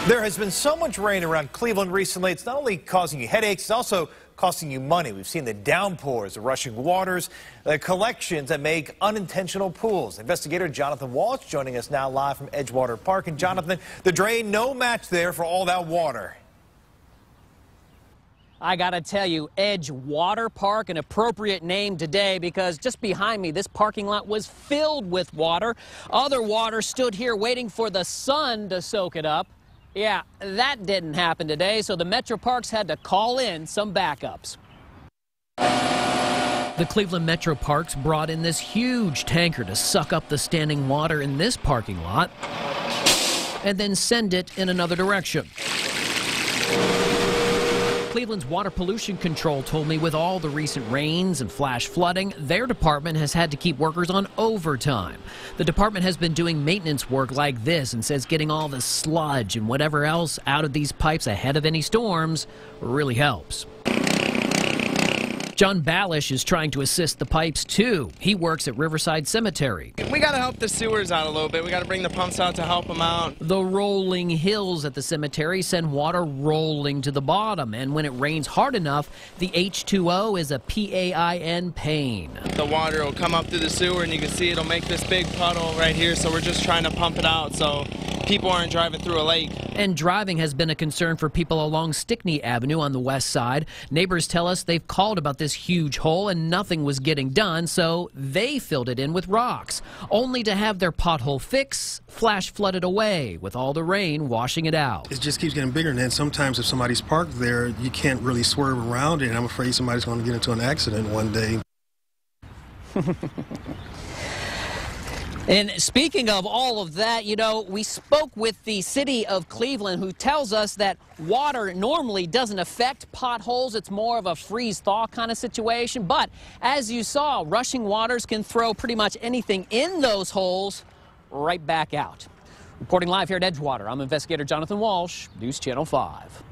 There has been so much rain around Cleveland recently. It's not only causing you headaches, it's also costing you money. We've seen the downpours, the rushing waters, the collections that make unintentional pools. Investigator Jonathan Walsh joining us now live from Edgewater Park. And Jonathan, the drain, no match there for all that water. I gotta tell you, Edgewater Park, an appropriate name today because just behind me, this parking lot was filled with water. Other water stood here waiting for the sun to soak it up. Yeah, that didn't happen today, so the Metro Parks had to call in some backups. The Cleveland Metro Parks brought in this huge tanker to suck up the standing water in this parking lot and then send it in another direction. Cleveland's Water Pollution Control told me with all the recent rains and flash flooding, their department has had to keep workers on overtime. The department has been doing maintenance work like this and says getting all the sludge and whatever else out of these pipes ahead of any storms really helps. John Balish is trying to assist the pipes, too. He works at Riverside Cemetery. We got to help the sewers out a little bit. We got to bring the pumps out to help them out. The rolling hills at the cemetery send water rolling to the bottom, and when it rains hard enough, the H2O is a PAIN pain. The water will come up through the sewer, and you can see it'll make this big puddle right here, so we're just trying to pump it out so people aren't driving through a lake. And driving has been a concern for people along Stickney Avenue on the west side. Neighbors tell us they've called about this huge hole and nothing was getting done, so they filled it in with rocks, only to have their pothole fix flash flooded away with all the rain washing it out. It just keeps getting bigger, and then sometimes if somebody's parked there, you can't really swerve around it, and I'm afraid somebody's going to get into an accident one day. And speaking of all of that, you know, we spoke with the city of Cleveland, who tells us that water normally doesn't affect potholes. It's more of a freeze-thaw kind of situation. But as you saw, rushing waters can throw pretty much anything in those holes right back out. Reporting live here at Edgewater, I'm investigator Jonathan Walsh, News Channel 5.